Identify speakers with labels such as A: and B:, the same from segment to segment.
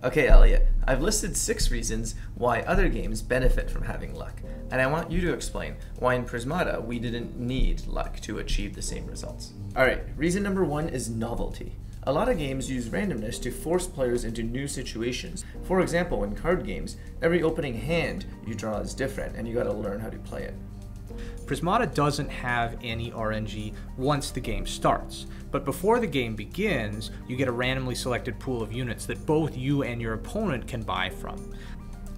A: Okay, Elliot, I've listed 6 reasons why other games benefit from having luck, and I want you to explain why in Prismata we didn't need luck to achieve the same results. Alright, reason number 1 is novelty. A lot of games use randomness to force players into new situations. For example, in card games, every opening hand you draw is different, and you gotta learn how to play it.
B: Prismata doesn't have any RNG once the game starts, but before the game begins, you get a randomly selected pool of units that both you and your opponent can buy from.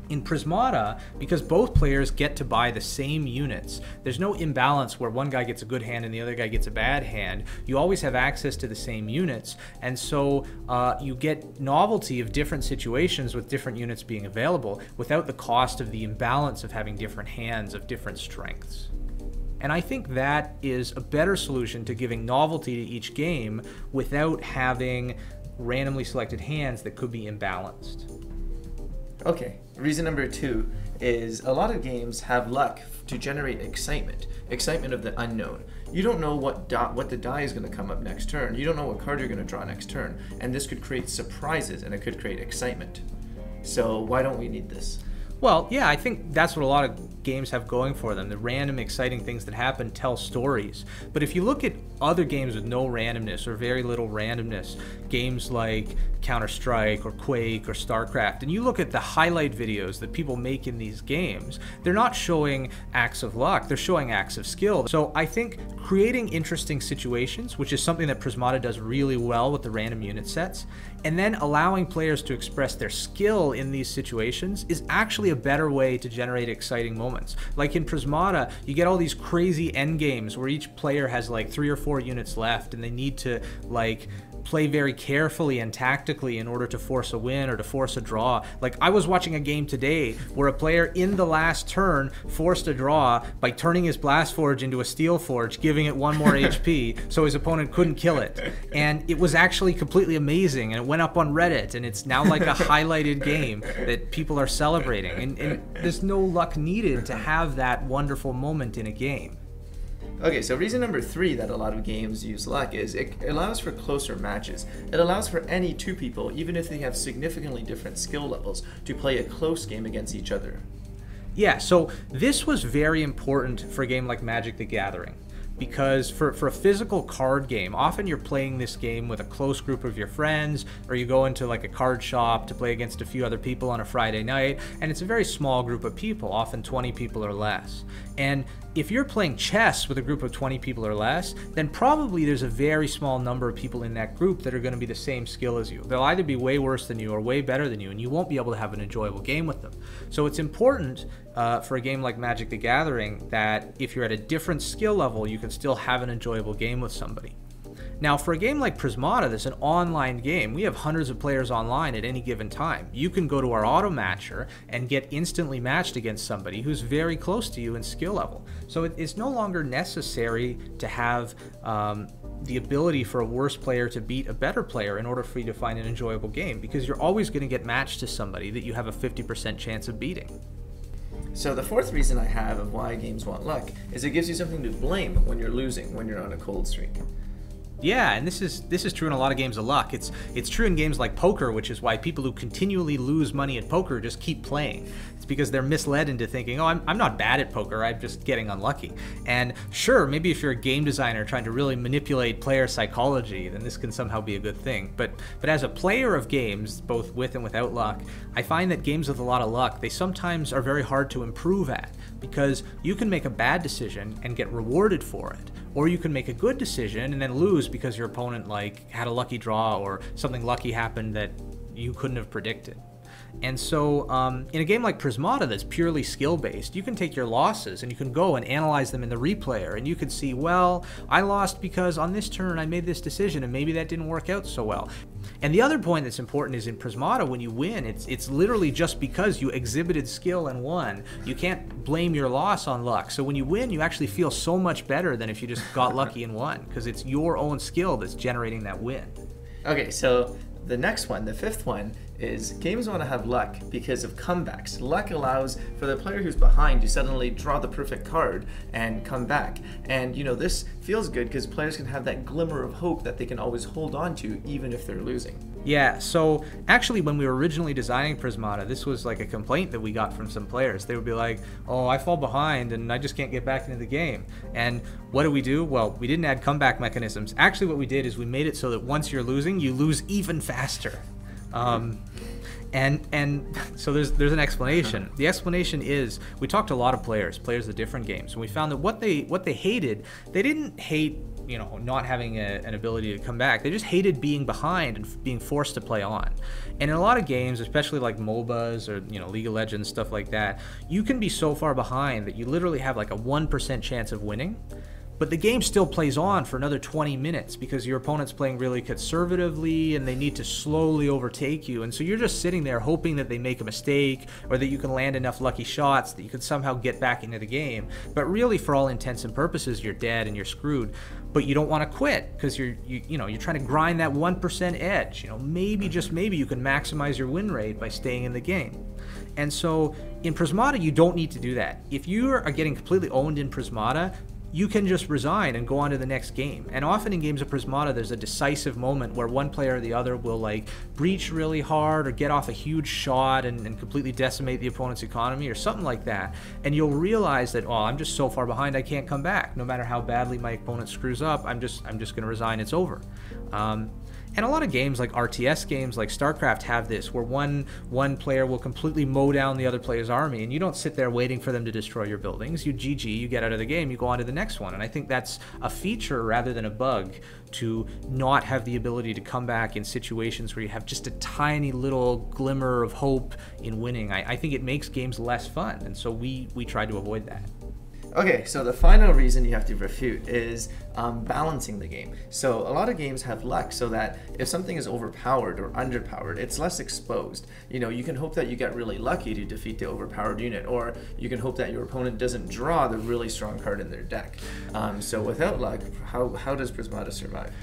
B: In Prismata, because both players get to buy the same units, there's no imbalance where one guy gets a good hand and the other guy gets a bad hand. You always have access to the same units, and so you get novelty of different situations with different units being available without the cost of the imbalance of having different hands of different strengths. And I think that is a better solution to giving novelty to each game without having randomly selected hands that could be imbalanced.
A: Okay, reason number 2 is a lot of games have luck to generate excitement of the unknown. You don't know what the die is going to come up next turn. You don't know what card you're going to draw next turn, and this could create surprises and it could create excitement. So why don't we need this?
B: Well, yeah, I think that's what a lot of games have going for them. The random, exciting things that happen tell stories. But if you look at other games with no randomness or very little randomness, games like Counter-Strike or Quake or StarCraft, and you look at the highlight videos that people make in these games, they're not showing acts of luck, they're showing acts of skill. So I think creating interesting situations, which is something that Prismata does really well with the random unit sets, and then allowing players to express their skill in these situations is actually a better way to generate exciting moments. Like in Prismata, you get all these crazy end games where each player has like 3 or 4 units left and they need to like play very carefully and tactically in order to force a win or to force a draw. Like I was watching a game today where a player in the last turn forced a draw by turning his blast forge into a steel forge, giving it 1 more HP so his opponent couldn't kill it. And it was actually completely amazing, and it went up on Reddit, and it's now like a highlighted game that people are celebrating. And there's no luck needed to have that wonderful moment in a game.
A: Okay, so reason number 3 that a lot of games use luck is it allows for closer matches. It allows for any 2 people, even if they have significantly different skill levels, to play a close game against each other.
B: Yeah, so this was very important for a game like Magic the Gathering. Because for a physical card game, often you're playing this game with a close group of your friends, or you go into like a card shop to play against a few other people on a Friday night, and it's a very small group of people, often 20 people or less. And if you're playing chess with a group of 20 people or less, then probably there's a very small number of people in that group that are going to be the same skill as you. They'll either be way worse than you or way better than you, and you won't be able to have an enjoyable game with them. So it's important for a game like Magic the Gathering that if you're at a different skill level, you can still have an enjoyable game with somebody. Now, for a game like Prismata, that's an online game, we have hundreds of players online at any given time. You can go to our auto matcher and get instantly matched against somebody who's very close to you in skill level. So it's no longer necessary to have the ability for a worse player to beat a better player in order for you to find an enjoyable game, because you're always going to get matched to somebody that you have a 50% chance of beating.
A: So the 4th reason I have of why games want luck is it gives you something to blame when you're losing, when you're on a cold streak.
B: Yeah, and this is true in a lot of games of luck. It's true in games like poker, which is why people who continually lose money at poker just keep playing. It's because they're misled into thinking, oh, I'm not bad at poker, I'm just getting unlucky. And sure, maybe if you're a game designer trying to really manipulate player psychology, then this can somehow be a good thing. But as a player of games, both with and without luck, I find that games with a lot of luck, they sometimes are very hard to improve at, because you can make a bad decision and get rewarded for it. Or you can make a good decision and then lose because your opponent like had a lucky draw or something lucky happened that you couldn't have predicted. And so in a game like Prismata that's purely skill-based, you can take your losses and you can go and analyze them in the replayer, and you can see, well, I lost because on this turn I made this decision and maybe that didn't work out so well. And the other point that's important is in Prismata, when you win, it's literally just because you exhibited skill and won. You can't blame your loss on luck. So when you win, you actually feel so much better than if you just got lucky and won, because it's your own skill that's generating that win.
A: Okay, so the next one, the 5th one, is games want to have luck because of comebacks. Luck allows for the player who's behind to suddenly draw the perfect card and come back. And you know, this feels good because players can have that glimmer of hope that they can always hold on to even if they're losing.
B: Yeah, so actually when we were originally designing Prismata, this was like a complaint that we got from some players. They would be like, oh, I fall behind and I just can't get back into the game. And what do we do? Well, we didn't add comeback mechanisms. Actually what we did is we made it so that once you're losing, you lose even faster. And so there's an explanation. The explanation is we talked to a lot of players of different games, and we found that what they hated, they didn't hate, you know, not having an ability to come back. They just hated being behind and being forced to play on. And in a lot of games, especially like MOBAs or, you know, League of Legends, stuff like that, you can be so far behind that you literally have like a 1% chance of winning. But the game still plays on for another 20 minutes because your opponent's playing really conservatively and they need to slowly overtake you. And so you're just sitting there hoping that they make a mistake or that you can land enough lucky shots that you can somehow get back into the game. But really, for all intents and purposes, you're dead and you're screwed. But you don't want to quit because you're trying to grind that 1% edge. You know, maybe, just maybe, you can maximize your win rate by staying in the game. And so in Prismata, you don't need to do that. If you are getting completely owned in Prismata, you can just resign and go on to the next game. And often in games of Prismata, there's a decisive moment where one player or the other will like breach really hard or get off a huge shot and completely decimate the opponent's economy or something like that. And you'll realize that, oh, I'm just so far behind I can't come back. No matter how badly my opponent screws up, I'm just gonna resign, it's over. And a lot of games like RTS games like StarCraft have this, where one player will completely mow down the other player's army, and you don't sit there waiting for them to destroy your buildings. You GG, you get out of the game, you go on to the next one. And I think that's a feature rather than a bug, to not have the ability to come back in situations where you have just a tiny little glimmer of hope in winning. I think it makes games less fun, and so we try to avoid that.
A: Okay, so the final reason you have to refute is balancing the game. So a lot of games have luck so that if something is overpowered or underpowered, it's less exposed. You know, you can hope that you get really lucky to defeat the overpowered unit, or you can hope that your opponent doesn't draw the really strong card in their deck. So without luck, how does Prismata survive?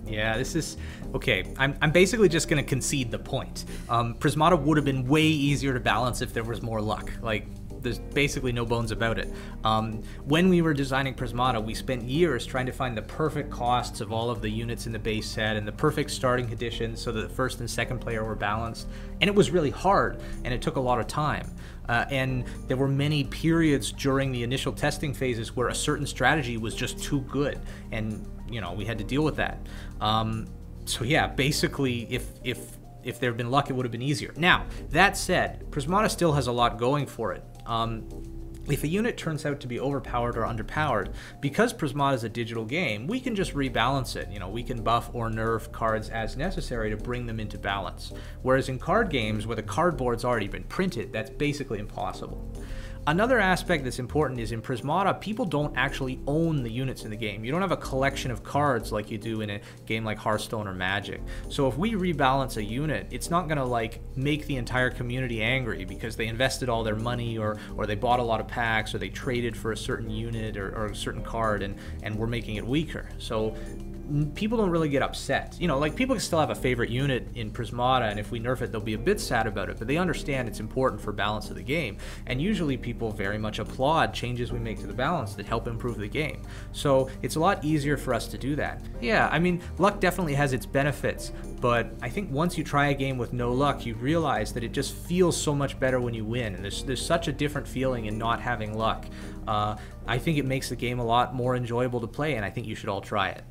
B: Yeah, this is okay. I'm basically just gonna concede the point. Prismata would have been way easier to balance if there was more luck. Like, there's basically no bones about it. When we were designing Prismata, we spent years trying to find the perfect costs of all of the units in the base set and the perfect starting conditions so that the first and second player were balanced. And it was really hard, and it took a lot of time. And there were many periods during the initial testing phases where a certain strategy was just too good, and you know, we had to deal with that. So yeah, basically, if there had been luck, it would have been easier. Now, that said, Prismata still has a lot going for it. If a unit turns out to be overpowered or underpowered, because Prismata is a digital game, we can just rebalance it. You know, we can buff or nerf cards as necessary to bring them into balance. Whereas in card games, where the cardboard's already been printed, that's basically impossible. Another aspect that's important is in Prismata, people don't actually own the units in the game. You don't have a collection of cards like you do in a game like Hearthstone or Magic. So if we rebalance a unit, it's not gonna like make the entire community angry because they invested all their money or they bought a lot of packs or they traded for a certain unit or a certain card and we're making it weaker. So people don't really get upset. You know, like, people can still have a favorite unit in Prismata, and if we nerf it, they'll be a bit sad about it, but they understand it's important for balance of the game. And usually people very much applaud changes we make to the balance that help improve the game. So it's a lot easier for us to do that. Yeah, I mean, luck definitely has its benefits, but I think once you try a game with no luck, you realize that it just feels so much better when you win, and there's such a different feeling in not having luck. I think it makes the game a lot more enjoyable to play, and I think you should all try it.